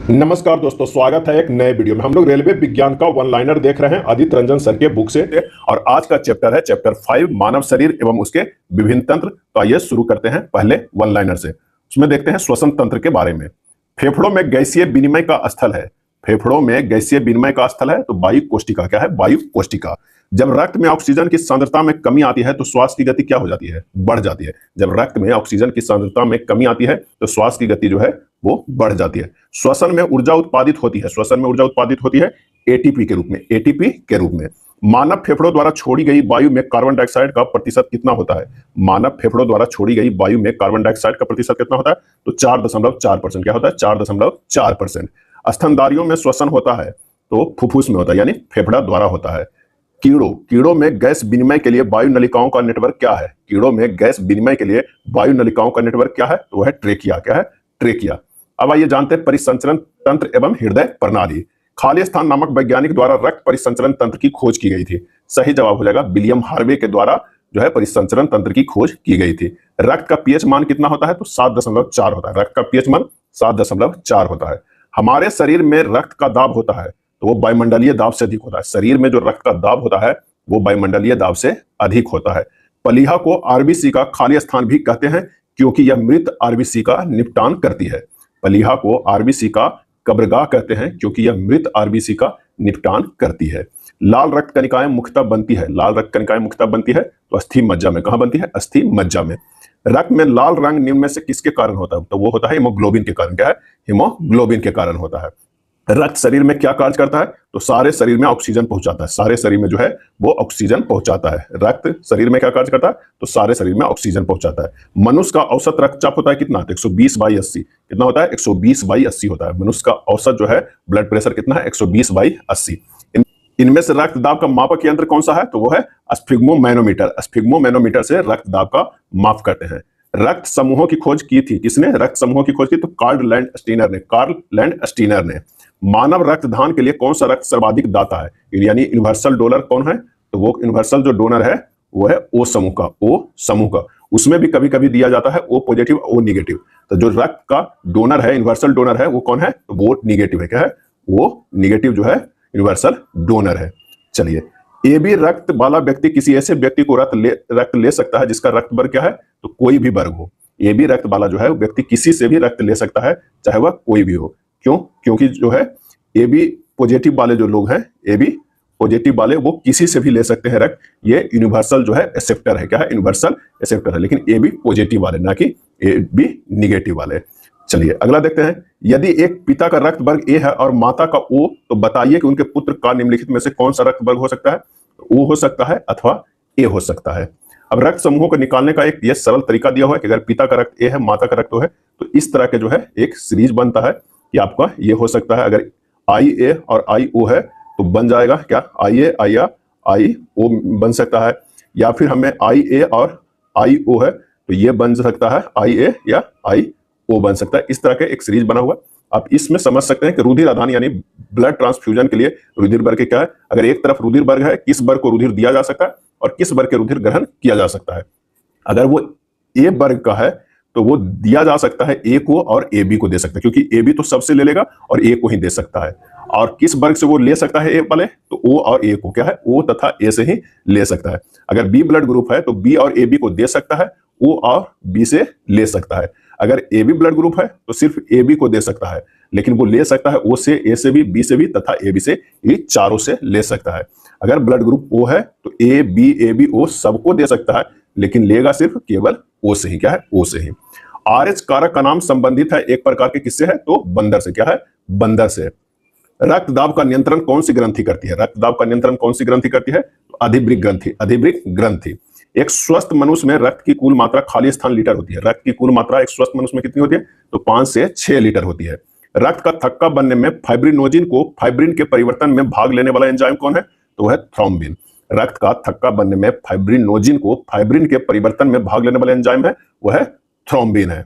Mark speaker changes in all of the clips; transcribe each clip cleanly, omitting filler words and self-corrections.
Speaker 1: नमस्कार दोस्तों, स्वागत है एक नए वीडियो में। हम लोग रेलवे विज्ञान का वन लाइनर देख रहे हैं आदित्य रंजन सर के बुक से। और आज का चैप्टर है चैप्टर 5, मानव शरीर एवं उसके विभिन्न तंत्र। तो आइए शुरू करते हैं पहले वन लाइनर से। उसमें देखते हैं श्वसन तंत्र के बारे में। फेफड़ों में गैसीय विनिमय का स्थल है। फेफड़ों में गैसीय विनिमय का स्थल है तो वायु कोष्ठिका। क्या है? वायु कोष्ठिका। जब रक्त में ऑक्सीजन की सांद्रता में कमी आती है तो श्वास की गति क्या हो जाती है? बढ़ जाती है। जब रक्त में ऑक्सीजन की सांद्रता में कमी आती है तो श्वास की गति जो है वो बढ़ जाती है। श्वसन में ऊर्जा उत्पादित होती है। श्वसन में ऊर्जा उत्पादित होती है एटीपी के रूप में। एटीपी के रूप में मानव फेफड़ों द्वारा छोड़ी गई वायु में कार्बन डाइऑक्साइड का प्रतिशत कितना होता है? मानव फेफड़ों द्वारा छोड़ी गई वायु में कार्बन डाइऑक्साइड का प्रतिशत कितना होता है? तो 4.4%। क्या होता है? 4.4%। स्तनधारियों में श्वसन होता है तो फुफ्फुस में होता है, यानी फेफड़ा द्वारा होता है। कीड़ों में गैस विनिमय के लिए वायु नलिकाओं का नेटवर्क क्या है? कीड़ों में गैस विनिमय के लिए वायु नलिकाओं का नेटवर्क क्या है? तो वह है ट्रेकिया। क्या है? ट्रेकिया। अब आइए जानते हैं परिसंचरण तंत्र एवं हृदय प्रणाली। खाली स्थान नामक वैज्ञानिक द्वारा रक्त परिसंचरण तंत्र की खोज की गई थी। सही जवाब हो जाएगा विलियम हार्वे के द्वारा जो है परिसंचरण तंत्र की खोज की गई थी। रक्त का पीएच मान कितना होता है? तो 7.4 होता है। रक्त का पीएच मान 7.4 होता है। हमारे शरीर में रक्त का दाब होता है तो वो वायुमंडलीय दाब से अधिक होता है। शरीर में जो रक्त का दाब होता है वो वायुमंडलीय दाब से अधिक होता है। प्लीहा को आरबीसी का खाली स्थान भी कहते हैं क्योंकि यह मृत आरबीसी का निपटान करती है। प्लीहा को आरबीसी का कब्रगाह कहते हैं क्योंकि यह मृत आरबीसी का निपटान करती है। लाल रक्त कणिकाएं मुख्यतः बनती है। लाल रक्त कणिकाएं मुख्यतः बनती है तो अस्थि मज्जा में। कहां बनती है? अस्थि मज्जा में। रक्त में लाल रंग निम्न में से किसके कारण होता है? तो वो होता है हीमोग्लोबिन के कारण। क्या है? हीमोग्लोबिन के कारण होता है। रक्त शरीर में क्या कार्य करता है? तो सारे शरीर में ऑक्सीजन पहुंचाता है। सारे शरीर में जो है वो ऑक्सीजन पहुंचाता है। रक्त शरीर में क्या कार्य करता है? तो सारे शरीर में ऑक्सीजन पहुंचाता है। मनुष्य का औसत रक्तचाप होता है कितना? तो 120/80। कितना होता है? 120/80 होता है। मनुष्य का औसत जो है ब्लड प्रेशर कितना है? 120/80। इनमें से रक्त दाब का मापक यंत्र कौन सा है? तो वो है स्फिग्मोमैनोमीटर। स्फिग्मोमैनोमीटर से रक्त दाब का माप करते हैं। रक्त समूहों की खोज की थी किसने? रक्त समूहों की खोज की तो कार्ल लैंड स्टीनर ने। कार्ल लैंड स्टीनर ने। मानव रक्तदान के लिए कौन सा रक्त सर्वाधिक दाता है? यानी यूनिवर्सल डोनर कौन है? तो वो यूनिवर्सल जो डोनर है वो है ओ समूह का। ओ समूह का। उसमें भी कभी कभी दिया जाता है ओ पॉजिटिव ओ निगेटिव। तो जो रक्त का डोनर है, यूनिवर्सल डोनर है, वो कौन है? तो वो निगेटिव है। क्या है? वो निगेटिव जो है यूनिवर्सल डोनर है। चलिए, ए बी रक्त वाला व्यक्ति किसी ऐसे व्यक्ति को रक्त ले सकता है जिसका रक्त वर्ग क्या है? तो कोई भी वर्ग हो। ए बी रक्त वाला जो है व्यक्ति किसी से भी रक्त ले सकता है, चाहे वह कोई भी हो। क्यों? क्योंकि जो है ए बी पॉजिटिव वाले जो लोग हैं, ए बी पॉजिटिव वाले, वो किसी से भी ले सकते हैं रक्त। ये यूनिवर्सल जो है एक्सेप्टर है। क्या है? यूनिवर्सल एक्सेप्टर है। लेकिन ए बी पॉजिटिव वाले, ना कि ए बी निगेटिव वाले। चलिए अगला देखते हैं। यदि एक पिता का रक्त वर्ग ए है और माता का ओ, तो बताइए कि उनके पुत्र का निम्नलिखित में से कौन सा रक्त वर्ग हो सकता है? ओ हो सकता है अथवा ए हो सकता है। अब रक्त समूहों को निकालने का एक ये सरल तरीका दिया हुआ है कि अगर पिता का रक्त ए है, माता का रक्त ओ है, तो इस तरह के जो है एक सीरीज बनता है कि आपका ये हो सकता है। अगर आई ए और आई ओ है तो बन जाएगा क्या? आई ए आई आ आई ओ बन सकता है। या फिर हमें आई ए और आई ओ है तो ये बन सकता है आई ए या आई ओ बन सकता है। इस तरह के एक सीरीज बना हुआ। आप इसमें समझ सकते हैं कि रुधिर आदान यानी ब्लड ट्रांसफ्यूजन के लिए रुधिर वर्ग क्या है। अगर एक तरफ रुधिर वर्ग है, किस वर्ग को रुधिर दिया जा सकता है और किस वर्ग के रुधिर ग्रहण किया जा सकता है। अगर वो ए वर्ग का है तो वो दिया जा सकता है ए को और ए बी को दे सकता है, क्योंकि ए बी तो सबसे ले लेगा और ए को ही दे सकता है। और किस वर्ग से वो ले सकता है ए वाले? तो ओ और ए को। क्या है? ओ तथा ए से ही ले सकता है। अगर बी ब्लड ग्रुप है तो बी और ए बी को दे सकता है, ओ और बी से ले सकता है। अगर ए बी ब्लड ग्रुप है तो सिर्फ ए बी को दे सकता है, लेकिन वो ले सकता है ओ से, ए से भी, बी से भी तथा ए बी से, ये चारों से ले सकता है। अगर ब्लड ग्रुप ओ है तो ए बी ओ सबको दे सकता है, लेकिन लेगा सिर्फ केवल ओ से ही। क्या है? ओ से ही। आरएच कारक का नाम संबंधित है एक प्रकार के किससे है? तो बंदर से। क्या है? बंदर से। रक्तदाब का नियंत्रण कौन सी ग्रंथि करती है? रक्तदाब का नियंत्रण कौन सी ग्रंथि करती है? तो अधिवृक्क ग्रंथि। अधिवृक्क ग्रंथि। एक स्वस्थ मनुष्य में रक्त की कुल मात्रा खाली स्थान लीटर होती है। रक्त की कुल मात्रा एक स्वस्थ मनुष्य में कितनी होती है? तो 5 से 6 लीटर होती है। रक्त का थक्का बनने में फाइब्रिनोजिन को फाइब्रिन के परिवर्तन में भाग लेने वाला एंजाइम कौन है? तो वह है थ्रोम्बिन। रक्त का थक्का बनने में फाइब्रिनोजिन को फाइब्रिन के परिवर्तन में भाग लेने वाला एंजाइम है, वह है थ्रोम्बिन है।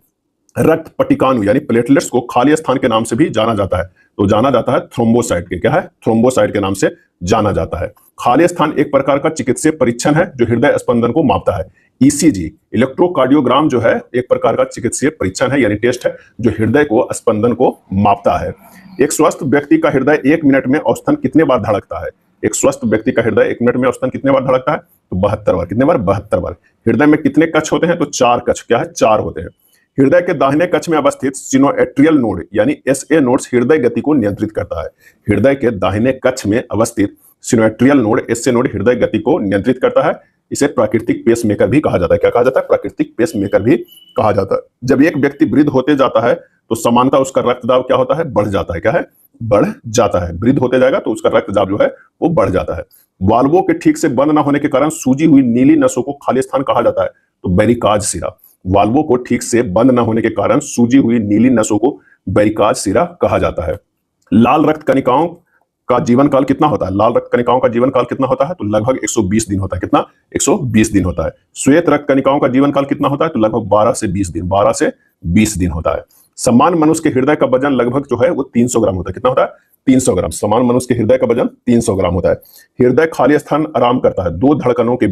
Speaker 1: रक्त पटिकाणु यानी प्लेटलेट्स को खाली स्थान के नाम से भी जाना जाता है, तो जाना जाता है थ्रोम्बोसाइट के। क्या है? थ्रोम्बोसाइट के नाम से जाना जाता है। खाली स्थान एक प्रकार का चिकित्सीय परीक्षण है जो हृदय स्पंदन को मापता है। ईसीजी इलेक्ट्रोकार्डियोग्राम जो है एक प्रकार का चिकित्सीय परीक्षण है यानी टेस्ट है जो हृदय को स्पंदन को मापता है। एक स्वस्थ व्यक्ति का हृदय 1 मिनट में औसतन कितने बार धड़कता है? एक स्वस्थ व्यक्ति का हृदय 1 मिनट में औसतन कितने बार धड़कता है? तो 72 बार। कितने बार? 72 बार। हृदय में कितने कक्ष होते हैं? तो 4 कक्ष। क्या है? 4 होते हैं। हृदय के दाहिने कक्ष में अवस्थित सिनोएट्रियल नोड यानी एसए नोड्स हृदय गति को नियंत्रित करता है। हृदय के दाहिने कक्ष में अवस्थित सिनोएट्रियल नोड एसए नोड हृदय गति को नियंत्रित करता है। इसे प्राकृतिक पेसमेकर भी कहा जाता है। क्या कहा जाता है? प्राकृतिक पेसमेकर भी कहा जाता है। जब एक व्यक्ति वृद्ध होते जाता है तो समानता उसका रक्तदाब क्या होता है? बढ़ जाता है। क्या है? बढ़ जाता है। वृद्ध होते जाएगा तो उसका रक्तदाब जो है वो बढ़ जाता है। वाल्वों के ठीक से बंद न होने के कारण सूजी हुई नीली नसों को खाली स्थान कहा जाता है। तो बेरिकाज सिरा। वाल्वों को ठीक से बंद न होने के कारण सूजी हुई नीली नसों को बेरिकाज सिरा कहा जाता है। लाल रक्त कणिकाओं का जीवन काल कितना होता है? लाल रक्त कणिकाओं का जीवन काल कितना होता है? तो लगभग 120 दिन होता है। कितना? 120 दिन होता है। श्वेत रक्त कणिकाओं का जीवन काल कितना होता है? तो लगभग 12 से 20 दिन। 12 से 20 दिन होता है। समान मनुष्य के हृदय का वजन लगभग जो है वो 300 ग्राम होता है। कितना होता है? 300 ग्राम। समान मनुष्य के हृदय का वजन 300 ग्राम होता है। हृदय खाली स्थान आराम करता है। दो धड़कनों के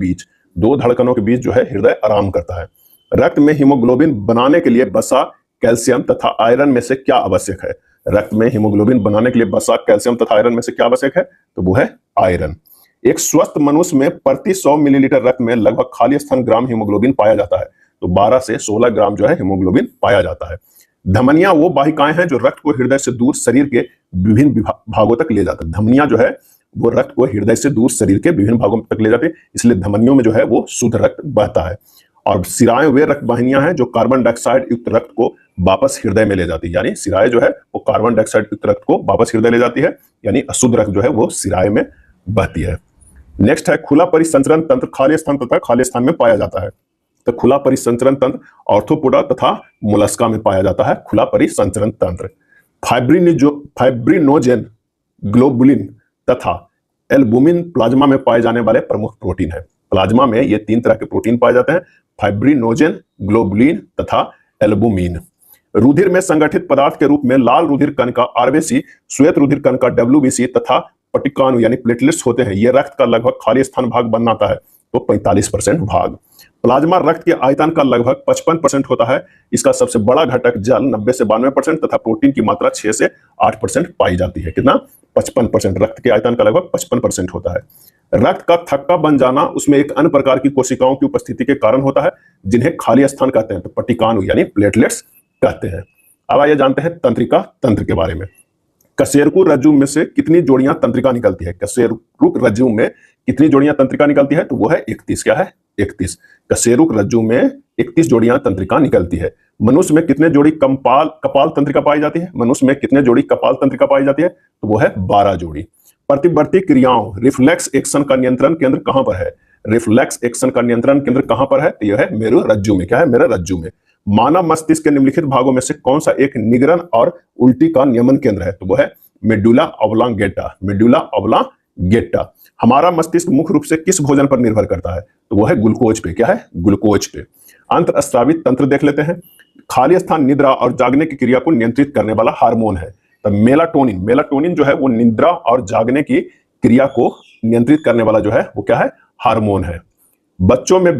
Speaker 1: बीच जो है हृदय आराम करता है। रक्त में हीमोग्लोबिन बनाने के लिए वसा, कैल्शियम तथा आयरन में से क्या आवश्यक है? रक्त में हीमोग्लोबिन बनाने के लिए वसा, कैल्शियम तथा आयरन में से क्या आवश्यक है? तो वो है आयरन। एक स्वस्थ मनुष्य में प्रति 100 मिलीलीटर रक्त में लगभग खाली स्थान ग्राम हीमोग्लोबिन पाया जाता है। तो 12 से 16 ग्राम जो है हीमोग्लोबिन पाया जाता है। धमनियां वो वाहिकाएं हैं जो रक्त को हृदय से दूर शरीर के विभिन्न भागों तक ले जाते हैं। धमनियां जो है वो रक्त को हृदय से दूर शरीर के विभिन्न भागों तक ले जाते हैं, इसलिए धमनियों में जो है वो शुद्ध रक्त बहता है। और सिराएं वे रक्त वाहिनियां हैं जो कार्बन डाइऑक्साइड युक्त रक्त को वापस हृदय में ले जाती है। यानी सिराएं जो है वो कार्बन डाइऑक्साइड युक्त रक्त को वापस हृदय ले जाती है, यानी अशुद्ध रक्त जो है वो सिराएं में बहती है। नेक्स्ट है खुला परिसंचरण तंत्र खाली स्थान तथा खाली स्थान में पाया जाता है। तो खुला परिसंचरण तंत्र ऑर्थोपोडा तथा मोलस्का में पाया जाता है। खुला परिसंचरण तंत्र फाइब्रिनोजेन, ग्लोबुलिन तथा एल्बुमिन प्लाज्मा में पाए जाने वाले प्रमुख प्रोटीन है। प्लाज्मा में ये 3 तरह के प्रोटीन पाए जाते हैं, फाइब्रिनोजेन, ग्लोबुलिन तथा एल्बुमिन। रुधिर में संगठित पदार्थ के रूप में लाल रुधिर कण का आरबीसी, श्वेत रुधिर कण का डब्ल्यूबीसी तथा पटिकाणु यानी प्लेटलेट्स होते हैं। ये रक्त का लगभग खाली स्थान भाग बनाता है, तो 45% भाग। प्लाज्मा रक्त के आयतन का लगभग 55% होता है। इसका सबसे बड़ा घटक जल 90 से 92% तथा प्रोटीन की मात्रा 6 से 8% पाई जाती है। कितना? 55%। रक्त के आयतन का लगभग 55% होता है। रक्त का थक्का बन जाना उसमें एक अन्य प्रकार की कोशिकाओं की उपस्थिति के कारण होता है, जिन्हें खाली स्थान कहते हैं, तो पटिकाणु यानी प्लेटलेट्स कहते हैं। अब आइए जानते हैं तंत्रिका तंत्र के बारे में। कशेरुकी रज्जु में से कितनी जोड़ियां तंत्रिका निकलती है? कशेरुकी रज्जु में कितनी जोड़ियां तंत्रिका निकलती है? तो वो है 31। क्या है? 31। कशेरुकी रज्जु में 31 जोड़ियां तंत्रिका निकलती है। मनुष्य में कितने जोड़ी कपाल तंत्रिका पाई जाती है? मनुष्य में कितने जोड़ी कपाल तंत्रिका पाई जाती है? तो वो है 12 जोड़ी। प्रतिवर्ती क्रियाओं रिफ्लेक्स एक्शन का नियंत्रण केंद्र कहां पर है? रिफ्लेक्स एक्शन का नियंत्रण केंद्र कहां पर है? तो यह है मेरु रज्जु में। क्या है? मेरु रज्जु में। मानव मस्तिष्क के निम्नलिखित भागों में से कौन सा एक निगरण और उल्टी का नियमन केंद्र है? तो वो है मेडुला ऑब्लांगेटा। Medulla oblongata. हमारा मस्तिष्क मुख्य रूप से किस भोजन पर निर्भर करता है? तो वो है ग्लूकोज पे। क्या है? ग्लूकोज पे। अंतःस्रावित तंत्र देख लेते हैं। खाली स्थान निद्रा और जागने की क्रिया को नियंत्रित करने वाला हार्मोन है। तो मेलाटोनिन, मेलाटोनिन जो है वो निद्रा और जागने की क्रिया को नियंत्रित करने वाला जो है वो क्या है? हार्मोन है। बच्चों में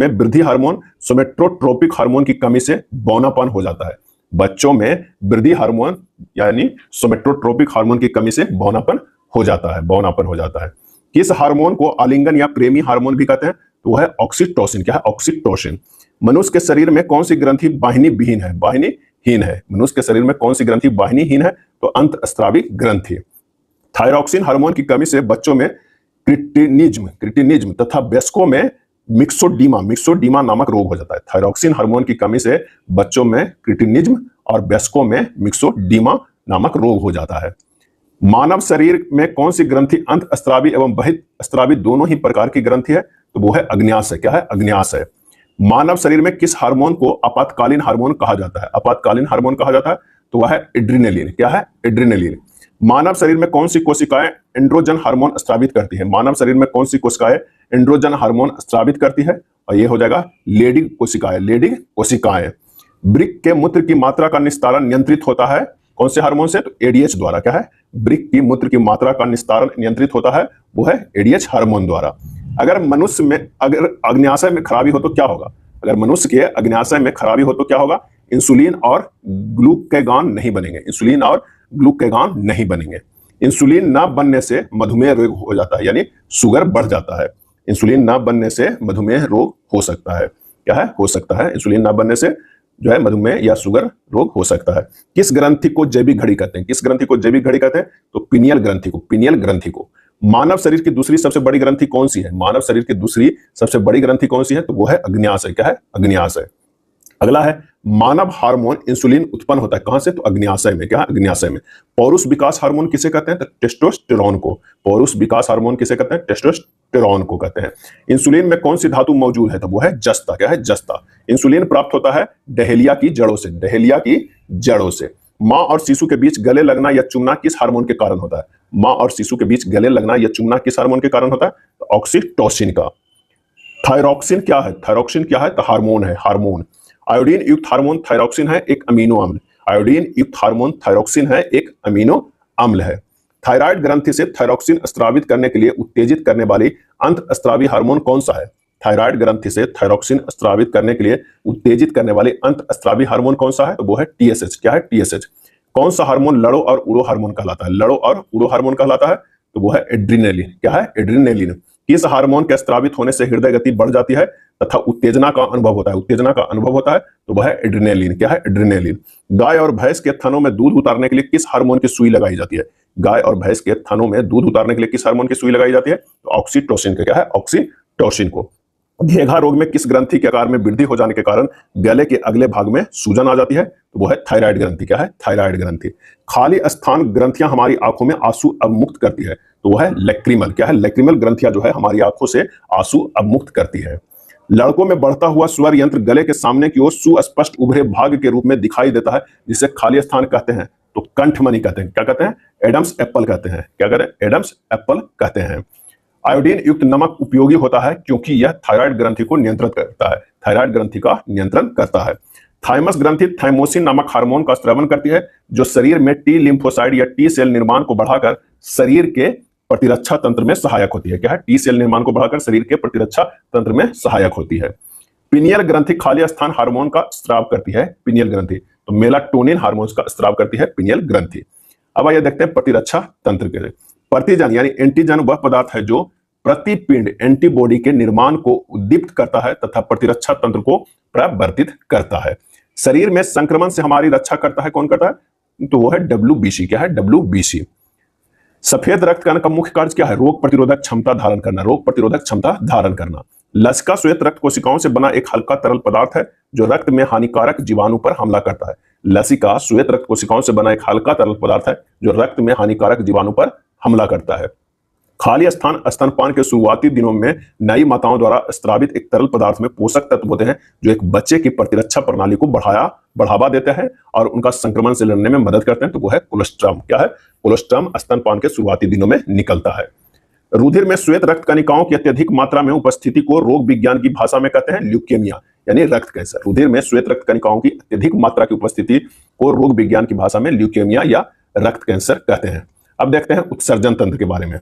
Speaker 1: वृद्धि हार्मोन सोमेटोट्रोपिक हार्मोन की कमी से बौनापन हो जाता है। बच्चों में वृद्धि हार्मोन यानी सोमेटोट्रोपिक हार्मोन की कमी से बौनापन हो जाता है। किस हार्मोन को आलिंगन या प्रेमी हार्मोन भी कहते हैं? तो वह है ऑक्सीटोसिन। क्या है? ऑक्सीटोसिन। मनुष्य के शरीर में कौन सी ग्रंथि वाहिनी विहीन है? वाहिनीहीन है। मनुष्य के शरीर में कौन सी ग्रंथि वाहिनीहीन है? तो अंतःस्रावी ग्रंथि। थायरॉक्सिन हार्मोन की कमी से बच्चों में क्रिटिनिज्म तथा वयस्कों में मिक्सोडीमा नामक रोग हो जाता है। थायरॉक्सिन हार्मोन की कमी से बच्चों में क्रिटिनिज्म और वयस्कों में मिक्सोडीमा नामक रोग हो जाता है। मानव शरीर में कौन सी ग्रंथि अंतःस्रावी एवं बहिःस्रावी दोनों ही प्रकार की ग्रंथि है? तो वो है अग्न्याशय। क्या है? अग्न्याशय। मानव शरीर में किस हार्मोन को आपातकालीन हार्मोन कहा जाता है? आपातकालीन हार्मोन कहा जाता है तो वह है एड्रिनलिन। क्या है? एड्रिनलिन। मानव शरीर में कौन सी कोशिकाएं एंड्रोजन हार्मोन स्रावित करती है? मानव शरीर में कौन सी कोशिकाएं एंड्रोजन हार्मोन स्रावित करती है? और ये हो जाएगा लेडिग कोशिकाएं। वृक्क के मूत्र की मात्रा का निस्तारण नियंत्रित होता है कौन से हार्मोन से? तो एडीएच द्वारा। क्या है? वृक्क की मूत्र की मात्रा का निस्तारण नियंत्रित होता है वो है एडीएच हार्मोन द्वारा। अगर मनुष्य में अगर अग्न्याशय में खराबी हो तो क्या होगा? अगर मनुष्य के अग्न्याशय में खराबी हो तो क्या होगा? इंसुलिन और ग्लूकेगॉन नहीं बनेंगे, इंसुलिन और ग्लूकेगॉन नहीं बनेंगे। इंसुलिन ना बनने से मधुमेह रोग हो जाता है, यानी शुगर बढ़ जाता है। इंसुलिन ना बनने से मधुमेह रोग हो सकता है। क्या है? हो सकता है। इंसुलिन ना बनने से जो है मधुमेह या शुगर रोग हो सकता है। किस ग्रंथि को जैविक घड़ी कहते हैं? किस ग्रंथि को जैविक घड़ी कहते हैं? तो पिनियल ग्रंथि को, पिनियल ग्रंथि को। मानव शरीर की दूसरी सबसे बड़ी ग्रंथि कौन सी है? मानव शरीर की दूसरी सबसे बड़ी ग्रंथि कौन सी है? तो वो है अग्न्याशय। क्या है? अग्न्याशय। अगला है मानव हार्मोन इंसुलिन उत्पन्न होता है कहां से? तो अग्न्याशय में। क्या है? अग्न्याशय में। पौरुष विकास हार्मोन किसे कहते हैं? तो टेस्टोस्टेरोन को। पौरुष विकास हार्मोन किसे कहते हैं? टेस्टोस्टेरोन को कहते हैं। इंसुलिन में कौन सी धातु मौजूद है? तो वो है जस्ता। क्या है? जस्ता। इंसुलिन प्राप्त होता है डहेलिया की जड़ों से, डहेलिया की जड़ों से। मां और शिशु के बीच गले लगना या चुमना किस हार्मोन के कारण होता है? मां और शिशु के बीच गले लगना या चुमना किस हार्मोन के कारण होता है? तो ऑक्सीटोसिन का। थायरॉक्सिन क्या है? थायरॉक्सिन क्या है? तो हार्मोन है, हार्मोन। आयोडीन युक्त हार्मोन थायरॉक्सिन है, एक अमीनो अम्ल। आयोडीन युक्त हार्मोन थायरॉक्सिन है, एक अमीनो अम्ल है। थायराइड ग्रंथि से थायरॉक्सिन स्रावित करने के लिए उत्तेजित करने वाली अंतःस्रावी हार्मोन कौन सा है? थायराइड ग्रंथि से थायरॉक्सिन स्रावित करने के लिए उत्तेजित करने वाली अंतःस्रावी हार्मोन कौन सा है? तो वो है टीएसएच। क्या है? टीएसएच। कौन सा हार्मोन लड़ो और उड़ो हार्मोन कहलाता है? लड़ो और उड़ो हार्मोन कहलाता है, तो वो है एड्रीनलिन। क्या है? एड्रीनलिन। किस हार्मोन के स्रावित होने से हृदय गति बढ़ जाती है तथा उत्तेजना का अनुभव होता है? उत्तेजना का अनुभव होता है, तो वह है एड्रेनालिन। क्या है? एड्रेनालिन। गाय और भैंस के थनों में दूध उतारने के लिए किस हार्मोन की सुई लगाई जाती है? गाय और भैंस के थनों में दूध उतारने के लिए किस हार्मोन की सुई लगाई जाती है? तो ऑक्सीटोसिन का। क्या है? ऑक्सीटोसिन को। घेघा रोग में किस ग्रंथि के आकार में वृद्धि हो जाने के कारण गले के अगले भाग में सूजन आ जाती है? तो वो है थायराइड ग्रंथि। क्या है? थायराइड ग्रंथि। खाली स्थान ग्रंथियां हमारी आंखों में आंसू अवमुक्त करती है, तो वह है लैक्रिमल। क्या है? लैक्रिमल ग्रंथियां जो है हमारी आंखों से आंसू अवमुक्त करती है। लड़कों में बढ़ता हुआ स्वर यंत्र गले के सामने की ओर सुस्पष्ट उभरे भाग के रूप में दिखाई देता है, जिसे खाली स्थान कहते हैं, तो कंठमणि कहते हैं। क्या कहते हैं? एडम्स एप्पल कहते हैं। क्या कहते हैं? एडम्स एप्पल कहते हैं। आयोडीन युक्त नमक उपयोगी होता है क्योंकि यह थायराइड ग्रंथि को नियंत्रित करता है, थायराइड ग्रंथि का नियंत्रण करता है। थाइमस ग्रंथि थाइमोसिन नामक हार्मोन का स्रावन करती है, जो शरीर में टी लिम्फोसाइड या टी सेल निर्माण को बढ़ाकर शरीर के प्रतिरक्षा तंत्र में सहायक होती है। क्या है? टी सेल निर्माण को बढ़ाकर शरीर के प्रतिरक्षा तंत्र में सहायक होती है। पिनियल ग्रंथि खाली स्थान हार्मोन का स्राव करती है, पिनियल ग्रंथि। तो मेलाटोनिन हार्मोन का स्राव करती है पिनियल ग्रंथि। अब आइए देखते हैं प्रतिरक्षा तंत्र के। प्रतिजन यानी एंटीजन वह पदार्थ है जो प्रतिपिंड एंटीबॉडी के निर्माण को उद्दीप्त करता है तथा प्रतिरक्षा तंत्र को प्रवर्तित करता है। शरीर में संक्रमण से हमारी रक्षा करता है, कौन करता है? तो वो है डब्ल्यूबीसी। क्या है? डब्ल्यूबीसी। सफेद रक्त कण का मुख्य कार्य क्या है? रोग प्रतिरोधक क्षमता धारण करना, रोग प्रतिरोधक क्षमता धारण करना। लसिका श्वेत रक्त कोशिकाओं से बना एक हल्का तरल पदार्थ है जो रक्त में हानिकारक जीवाणु पर हमला करता है। लसिका श्वेत रक्त कोशिकाओं से बना एक हल्का तरल पदार्थ है जो रक्त में हानिकारक जीवाणु पर हमला करता है। खाली स्थान स्तनपान के शुरुआती दिनों में नई माताओं द्वारा स्रावित एक तरल पदार्थ में पोषक तत्व होते हैं जो एक बच्चे की प्रतिरक्षा प्रणाली को बढ़ावा देते हैं और उनका संक्रमण से लड़ने में मदद करते हैं, तो वो है कोलोस्ट्रम। क्या है? कोलोस्ट्रम स्तनपान के शुरुआती दिनों में निकलता है। रुधिर में श्वेत रक्त कणिकाओं की अत्यधिक मात्रा में उपस्थिति को रोग विज्ञान की भाषा में कहते हैं ल्यूकेमिया, यानी रक्त कैंसर। रुधिर में श्वेत रक्त कणिकाओं की अत्यधिक मात्रा की उपस्थिति को रोग विज्ञान की भाषा में ल्यूकेमिया या रक्त कैंसर कहते हैं। अब देखते हैं उत्सर्जन तंत्र के बारे में।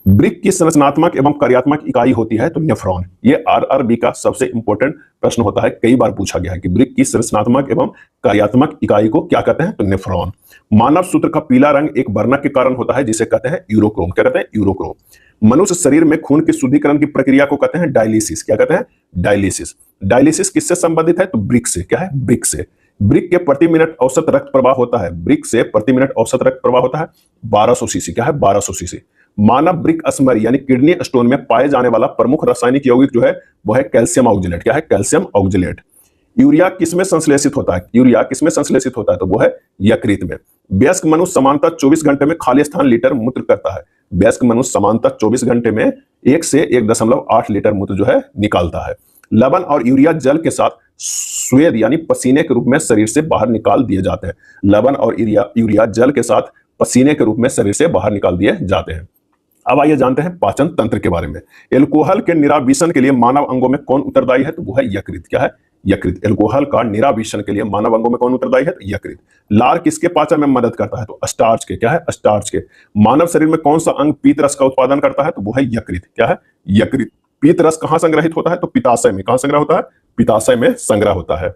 Speaker 1: ब्रिक की संरचनात्मक एवं कार्यात्मक इकाई होती है तो नेफ्रॉन। ये आरआरबी का सबसे इंपॉर्टेंट प्रश्न होता है, कई बार पूछा गया है कि ब्रिक की संरचनात्मक एवं कार्यात्मक इकाई को क्या कहते हैं? तो नेफ्रॉन। मानव सूत्र का पीला रंग एक वर्णक के कारण होता है जिसे कहते हैं यूरोक्रोम। क्या कहते हैं? यूरोक्रोम। मनुष्य शरीर में खून के शुद्धिकरण की प्रक्रिया को कहते हैं डायलिसिस। क्या कहते हैं? डायलिसिस। डायलिसिस किससे संबंधित है? तो ब्रिक से। क्या है? ब्रिक से। ब्रिक के प्रति मिनट औसत रक्त प्रवाह होता है, ब्रिक से प्रति मिनट औसत रक्त प्रवाह होता है 1200 सीसी। क्या है? 1200 सीसी। मानव ब्रिक स्मरी यानी किडनी स्टोन में पाए जाने वाला प्रमुख रासायनिक यौगिक जो है वो है कैल्शियम ऑक्जेलेट। क्या है? Calcium oxalate. यूरिया किसमें संश्लेषित होता है? यूरिया किसमें संश्लेषित होता है? तो वो है यकृत में। वयस्क मनुष्य सामान्यतः 24 घंटे में खाली स्थान लीटर मूत्र करता है। वयस्क मनुष्य सामान्यतः 24 घंटे में 1 से 1.8 लीटर मूत्र जो है निकालता है। लवण और यूरिया जल के साथ स्वेद यानी पसीने के रूप में शरीर से बाहर निकाल दिए जाते हैं। लवण और यूरिया जल के साथ पसीने के रूप में शरीर से बाहर निकाल दिए जाते हैं। अब आइए जानते हैं पाचन तंत्र के बारे में। एल्कोहल के निरावीषण के लिए मानव अंगों में कौन उत्तरदायी है? तो वो है यकृत। क्या है? यकृत। एल्कोहल का निरावीषण के लिए मानव अंगों में कौन उत्तरदायी है? तो यकृत। लार किसके पाचन में मदद करता है? तो स्टार्च के। क्या है? स्टार्च के। मानव शरीर में कौन सा अंग पीत रस का उत्पादन करता है? तो वो है यकृत। क्या है? यकृत पीत रस कहां संग्रहित होता है? तो पित्ताशय में। कहां संग्रह होता है? पित्ताशय में संग्रह होता है।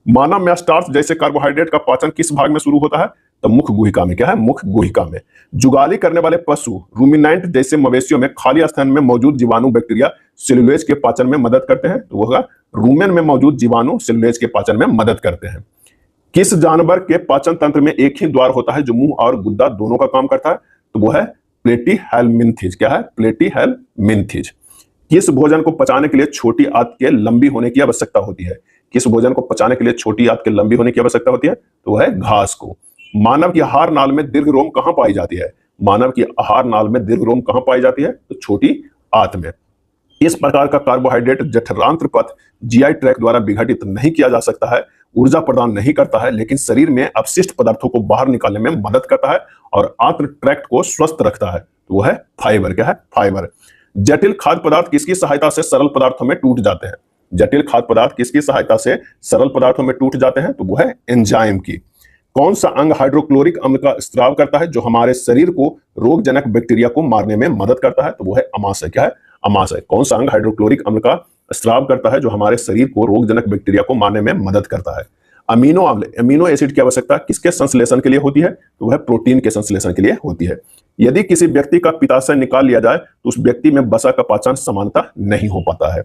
Speaker 1: मानव में स्टार्च जैसे कार्बोहाइड्रेट का पाचन किस भाग में शुरू होता है? तो मुख गुहिका में। क्या है? मुख गुहिका में। जुगाली करने वाले पशु रूमिनेंट जैसे मवेशियों में खाली स्थान में मौजूद जीवाणु बैक्टीरिया सेलुलोज के पाचन में मदद करते हैं। तो वह रूमेन में मौजूद जीवाणु सेलुलोज के पाचन में मदद करते हैं। किस जानवर के पाचन तंत्र में एक ही द्वार होता है जो मुंह और गुद्दा दोनों का काम करता है? तो वो है प्लेटीहेल्मिन्थेज। क्या है? प्लेटीहेल्मिन्थेज। किस भोजन को पचाने के लिए छोटी आंत के लंबी होने की आवश्यकता होती है? किस भोजन को पचाने के लिए छोटी आंत के लंबी होने की आवश्यकता होती है? तो वह है घास को। मानव की आहार नाल में दीर्घ रोम कहां पाई जाती है? मानव की आहार नाल में दीर्घ रोम कहां पाई जाती है? तो छोटी आंत में। इस प्रकार का कार्बोहाइड्रेट जठरांत्र पथ जीआई ट्रैक्ट द्वारा विघटित नहीं किया जा सकता है, ऊर्जा प्रदान नहीं करता है, लेकिन शरीर में अपशिष्ट पदार्थों को बाहर निकालने में मदद करता है और आंत्र ट्रैक्ट को स्वस्थ रखता है। तो वह है फाइबर। क्या है? फाइबर। जटिल खाद्य पदार्थ किसकी सहायता से सरल पदार्थों में टूट जाते हैं? जटिल खाद्य पदार्थ किसकी सहायता से सरल पदार्थों में टूट जाते हैं? तो वो है एंजाइम की। कौन सा अंग हाइड्रोक्लोरिक अम्ल का स्त्राव करता है जो हमारे शरीर को रोगजनक बैक्टीरिया को मारने में मदद करता है? तो वो है अमाशय। क्या है? अमाशय। कौन सा अंग हाइड्रोक्लोरिक अम्ल का स्त्राव करता है जो हमारे शरीर को रोगजनक बैक्टीरिया को मारने में मदद करता है? अमीनो अम्ल, अमीनो एसिड की आवश्यकता किसके संश्लेषण के लिए होती है? तो वह प्रोटीन के संश्लेषण के लिए होती है। यदि किसी व्यक्ति का पित्ताशय निकाल लिया जाए तो उस व्यक्ति में वसा का पाचन समानता नहीं हो पाता है।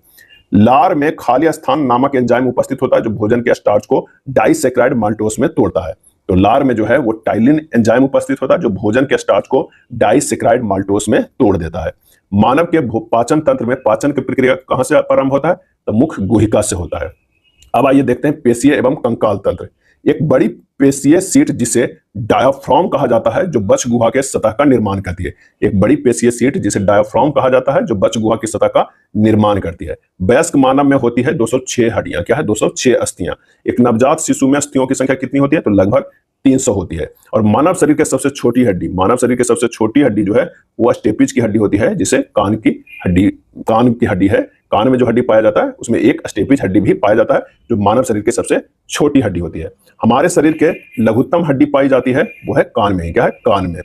Speaker 1: लार में खाली स्थान नामक एंजाइम उपस्थित होता है जो भोजन के स्टार्च को डाइसैकेराइड माल्टोस में तोड़ता है। तो लार में जो है वो टाइलिन एंजाइम उपस्थित होता है जो भोजन के स्टार्च को डाइसैकेराइड माल्टोस में तोड़ देता है। मानव के पाचन तंत्र में पाचन की प्रक्रिया कहां से प्रारंभ होता है? तो मुख गुहिका से होता है। अब आइए देखते हैं पेशीय एवं कंकाल तंत्र। एक बड़ी पेशीय सीट जिसे डायाफ्राम कहा जाता है जो बच्च गुहा के सतह का निर्माण करती है। एक बड़ी पेशीय सीट जिसे डायाफ्राम कहा जाता है जो बच्च गुहा की सतह का निर्माण करती है। वयस्क मानव में होती है 206 हड्डियां। क्या है? 206 अस्थियां। एक नवजात शिशु में अस्थियों की संख्या कितनी होती है? तो लगभग 300 होती है। और मानव शरीर के सबसे छोटी हड्डी, मानव शरीर की सबसे छोटी हड्डी जो है वो स्टेपिज की हड्डी होती है जिसे कान की हड्डी है। कान में जो हड्डी पाया जाता है उसमें एक स्टेपिज हड्डी भी पाया जाता है जो मानव शरीर की सबसे छोटी हड्डी होती है। हमारे शरीर के लघुत्तम हड्डी पाई जाती है वो है कान में ही। क्या है? कान में।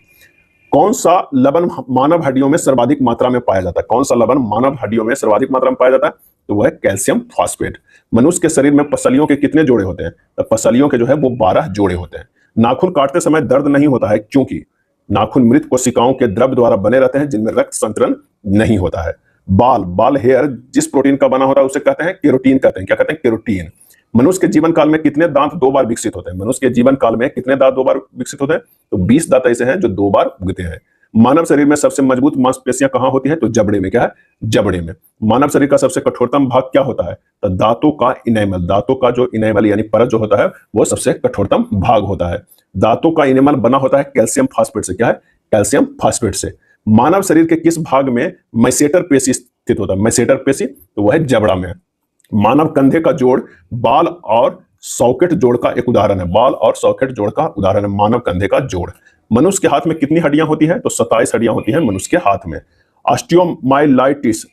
Speaker 1: कौन सा लवण मानव हड्डियों में सर्वाधिक मात्रा में पाया जाता है? कौन सा लवण मानव हड्डियों में सर्वाधिक मात्रा में पाया जाता है? तो वह है कैल्शियम फॉस्फेट। मनुष्य के शरीर में पसलियों के कितने जोड़े होते हैं? तो पसलियों के जो है वो 12 जोड़े होते हैं। नाखून काटते समय दर्द नहीं होता है क्योंकि नाखून मृत कोशिकाओं के द्रव द्वारा बने रहते हैं जिनमें रक्त संचरण नहीं होता है। बाल हेयर जिस प्रोटीन का बना होता है उसे कहते हैं केरोटीन कहते हैं। क्या कहते हैं? केरोटीन। मनुष्य के जीवन काल में कितने दांत 2 बार विकसित होते हैं? मनुष्य के जीवन काल में कितने दांत 2 बार विकसित होते हैं? तो 20 दांत ऐसे हैं जो 2 बार उगते हैं। मानव शरीर में सबसे मजबूत मांसपेशियां कहां होती है? तो जबड़े में। क्या है? जबड़े में। मानव शरीर का सबसे कठोरतम भाग क्या होता है? तो दांतों का इनेमल। दांतों का जो इनेमल यानी परत जो होता है वो सबसे कठोरतम भाग होता है। दांतों का इनेमल बना होता है कैल्शियम फॉस्फेट से। क्या है? कैल्शियम फॉस्फेट से। मानव शरीर के किस भाग में मैसेटर पेशी स्थित होता है? मैसेटर पेशी तो वह है जबड़ा में। मानव कंधे का जोड़ बाल और सॉकेट जोड़ का एक उदाहरण है। बाल और सॉकेट जोड़ का उदाहरण है मानव कंधे का जोड़। मनुष्य के हाथ में कितनी हड्डियां होती हैं? तो 27 हड्डियां होती हैं मनुष्य के हाथ में। ऑस्टियोमाइलाइटिस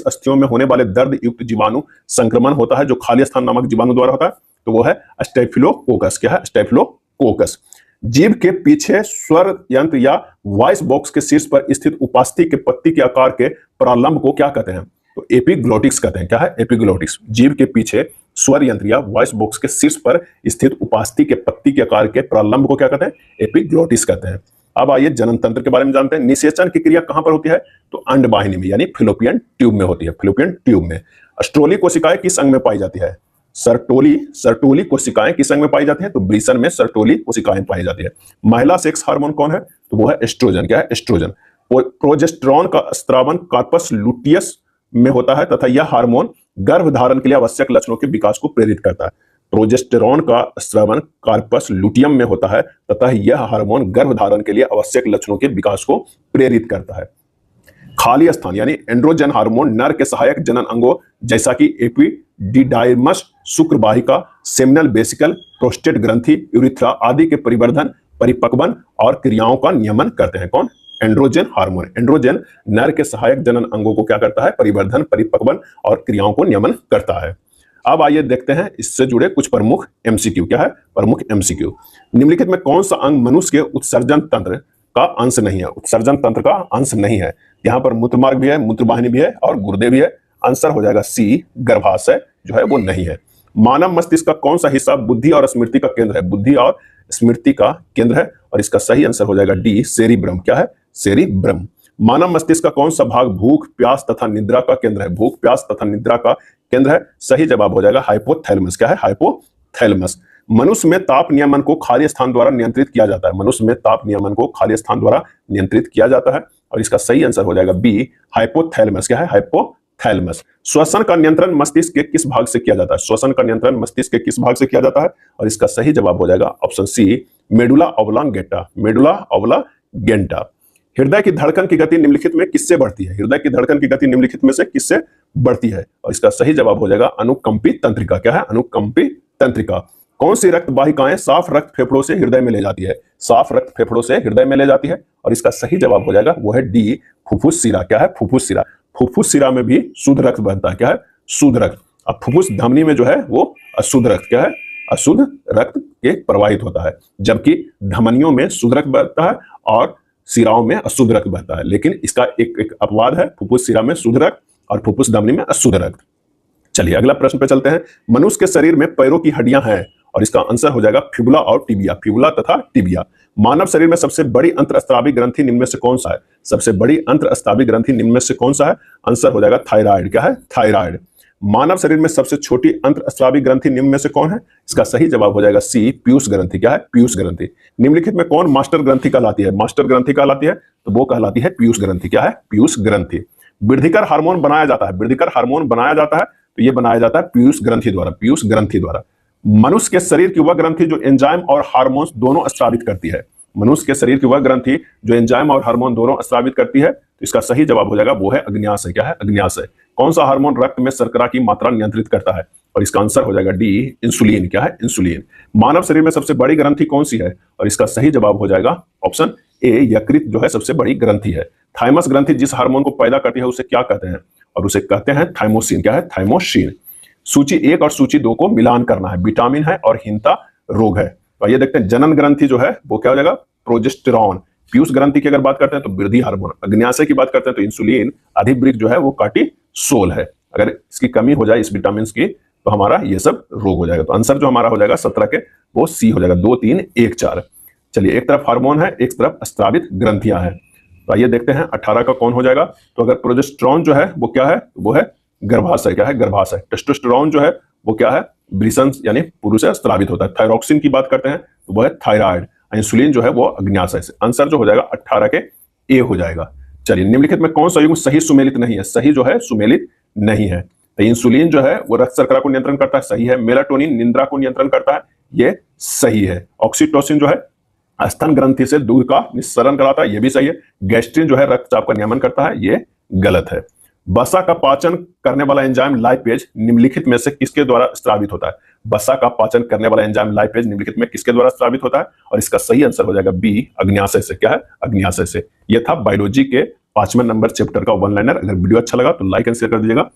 Speaker 1: अस्थियों में होने वाले दर्द युक्त जीवाणु संक्रमण होता है जो खाली स्थान नामक जीवाणु द्वारा होता है। तो वो है स्टेफिलोकोकस। क्या है? स्टेफिलोकोकस। जीभ के पीछे स्वर यंत्र या वॉइस बॉक्स के शीर्ष पर स्थित उपास्थि के पत्ती के आकार के प्रालंब को क्या कहते हैं? तो एपिग्लोटिक्स कहते हैं। क्या है? एपिग्लोटिक्स। जीभ के पीछे स्वर यंत्र या वॉइस बॉक्स के शीर्ष पर स्थित उपास्थि के पत्ती के आकार के प्रालंब को क्या कहते हैं? एपिग्लोटिस कहते हैं। अब आइए जनन तंत्र के बारे में जानते हैं। निषेचन की क्रिया कहां पर होती है? तो अंडवाहिनी में यानी फिलोपियन ट्यूब में होती है। फिलोपियन ट्यूब में। स्ट्रोली कोशिकाएं किस अंग में पाई जाती है? सर्टोली कोशिकाएं किस अंग में पाई जाती है? तो वृषण में सर्टोली कोशिकाएं पाई जाती है। महिला सेक्स हार्मोन कौन है? तो वो है एस्ट्रोजन। क्या है? एस्ट्रोजन। प्रोजेस्टेरॉन का स्त्रावन कार्पस लुटियस में होता है तथा यह हार्मोन गर्भधारण के लिए आवश्यक लक्षणों के विकास को प्रेरित करता है। प्रोजेस्टेरॉन का स्रावन कार्पस लुटियम में होता है तथा यह हार्मोन गर्भधारण के लिए आवश्यक लक्षणों के विकास को प्रेरित करता है। खाली स्थान यानी एंड्रोजन हार्मोन नर के सहायक जनन अंगों जैसा कि एपिडिडाइमस, शुक्रवाहिका, सेमिनल वेसिकल, प्रोस्टेट ग्रंथि, यूरिथ्रा आदि के परिवर्धन, परिपक्वन और क्रियाओं का नियमन करते हैं। कौन? Androgen hormone. एंड्रोजन नर के सहायक जनन अंगों को क्या करता है? परिवर्धन, परिपक्वन और क्रियाओं को नियमन करता है। अब आइए देखते हैं इससे जुड़े कुछ प्रमुख एमसीक्यू। क्या है? प्रमुख एमसीक्यू। निम्नलिखित में कौन सा अंग मनुष्य के उत्सर्जन तंत्र का अंश नहीं है, उत्सर्जन तंत्र का अंश नहीं है। यहाँ पर मूत्रमार्ग भी है, मूत्रवाहिनी भी है और गुर्दे भी है। आंसर हो जाएगा सी, गर्भाशय जो है वो नहीं है। मानव मस्तिष्क का कौन सा हिस्सा बुद्धि और स्मृति का केंद्र है? बुद्धि और स्मृति का केंद्र है और इसका सही आंसर हो जाएगा डी, सेरिब्रम। क्या है? सेरिब्रम। मानव मस्तिष्क का कौन सा भाग भूख, प्यास तथा निद्रा का केंद्र है? भूख, प्यास तथा निद्रा का केंद्र है। सही जवाब हो जाएगा हाइपोथैलेमस। क्या है? हाइपोथैलेमस। मनुष्य में ताप नियमन को खाली स्थान द्वारा नियंत्रित किया जाता है। मनुष्य में ताप नियमन को खाली स्थान द्वारा नियंत्रित किया जाता है और इसका सही आंसर हो जाएगा बी, हाइपोथैलेमस। क्या है? हाइपोथैलेमस। श्वसन का नियंत्रण मस्तिष्क के किस भाग से किया जाता है? श्वसन का नियंत्रण मस्तिष्क के किस भाग से किया जाता है? और इसका सही जवाब हो जाएगा option C, medulla oblongata. Medulla oblongata. हृदय की धड़कन की गति निम्नलिखित में किससे बढ़ती है? हृदय की धड़कन की गति निम्नलिखित में से किससे बढ़ती है? और इसका सही जवाब हो जाएगा अनुकंपी तंत्रिका। क्या है? अनुकंपी तंत्रिका। कौन सी रक्त वाहिकाएं साफ रक्त फेफड़ों से हृदय में ले जाती है? साफ रक्त फेफड़ों से हृदय में ले जाती है और इसका सही जवाब हो जाएगा वो है डी, फुफ्फुस शिरा। क्या है? फुफ्फुस शिरा। फुफ्फुस शिरा में भी शुद्ध रक्त बनता है। क्या है? शुद्ध रक्त। अब फुफ्फुस धमनी में जो है वो अशुद्ध रक्त, क्या है? अशुद्ध रक्त के प्रवाहित होता है, जबकि धमनियों में शुद्ध रक्त बहता है और शिराओं में अशुद्ध रक्त बहता है। लेकिन इसका एक अपवाद है, फुफ्फुस शिरा में शुद्ध रक्त और फुफ्फुस धमनी में अशुद्ध रक्त। चलिए अगला प्रश्न पे चलते हैं। मनुष्य के शरीर में पैरों की हड्डियां हैं और इसका आंसर हो जाएगा फिबुला और टिबिया। फिबुला तथा टिबिया। मानव शरीर में सबसे बड़ी अंतरस्त्रावी ग्रंथि निम्न में से कौन सा है? सबसे बड़ी अंतरस्त्रावी ग्रंथि निम्न में से कौन सा है? आंसर हो जाएगा थायराइड। क्या है? थायराइड। मानव शरीर में सबसे छोटी अंतरस्त्रावी ग्रंथि निम्न में से कौन है? इसका सही जवाब हो जाएगा सी, पीयूष ग्रंथि। क्या है? पीयूष ग्रंथि। निम्नलिखित में कौन मास्टर ग्रंथि कहलाती है? मास्टर ग्रंथि कहलाती है तो वो कहलाती है पीयूष ग्रंथि। क्या है? पीयूष ग्रंथि। वृद्धिकर हार्मोन बनाया जाता है। वृद्धिकर हार्मोन बनाया जाता है तो ये बनाया जाता है पीयूष ग्रंथि द्वारा। पीयूष ग्रंथि द्वारा। मनुष्य के शरीर की वह ग्रंथि जो एंजाइम और हार्मोन्स दोनों स्रावित करती है। मनुष्य के शरीर की वह ग्रंथि जो एंजाइम और हार्मोन दोनों स्रावित करती है तो इसका सही जवाब हो जाएगा वो है अग्न्याशय। क्या है? अग्न्याशय। कौन सा हार्मोन रक्त में शर्करा की मात्रा नियंत्रित करता है? और इसका आंसर हो जाएगा डी, इंसुलिन। क्या है? इंसुलिन। मानव शरीर में सबसे बड़ी ग्रंथि कौन सी है? और इसका सही जवाब हो जाएगा ऑप्शन ए, यकृत जो है सबसे बड़ी ग्रंथि है। थाइमस ग्रंथि जिस हार्मोन को पैदा करती है उसे क्या कहते हैं? और उसे कहते हैं थाइमोसिन। क्या है? थाइमोसिन। सूची 1 और सूची 2 को मिलान करना है। विटामिन है और हीनता रोग है। तो ये देखते हैं जनन ग्रंथि जो है वो क्या हो जाएगा? प्रोजेस्टेरॉन। पीयूष ग्रंथि की अगर बात करते हैं तो वृद्धि हार्मोन। अग्न्याशय की बात करते हैं तो इंसुलिन। अधिवृक्क जो है वो कार्टिसोल है। अगर इसकी कमी हो जाए इस विटामिन की तो हमारा ये सब रोग हो जाएगा। तो आंसर जो हमारा हो जाएगा 17 के वो सी हो जाएगा, 2, 3, 1, 4। चलिए एक तरफ हार्मोन है, एक तरफ स्रावित ग्रंथियां हैं। तो आइए देखते हैं 18 का कौन हो जाएगा। तो अगर प्रोजेस्टेरॉन जो है वो क्या है? वो है गर्भाशय। क्या है? गर्भाशय। टेस्टोस्टेरोन जो है वो क्या है? वृषण यानी पुरुष से स्रावित होता है। थायरॉक्सिन की बात करते हैं तो वो है थायराइड। इंसुलिन जो है वो अग्न्याशय से। आंसर जो हो जाएगा 18 के ए हो जाएगा। चलिए निम्नलिखित में कौन सा युग्म सही सुमेलित नहीं है? सही जो है सुमेलित नहीं है। तो इंसुलिन जो है वो रक्त शर्करा को नियंत्रण करता है, सही है। मेलाटोनिन निद्रा को नियंत्रण करता है, ये सही है। ऑक्सीटोसिन जो है स्तन ग्रंथि से दूध का निस्सरण कराता है, ये भी सही है। गैस्ट्रिन जो है रक्तचाप का नियमन करता है, ये गलत है। वसा का पाचन करने वाला एंजाइम लाइपेज निम्नलिखित में से किसके द्वारा स्रावित होता है? वसा का पाचन करने वाला एंजाइम लाइपेज निम्नलिखित में किसके द्वारा स्रावित होता है? और इसका सही आंसर हो जाएगा बी, अग्न्याशय से। क्या है? अग्न्याशय से। यह था बायोलॉजी के 5वें नंबर चैप्टर का वन लाइनर। अगर वीडियो अच्छा लगा तो लाइक एंड शेयर कर दीजिएगा।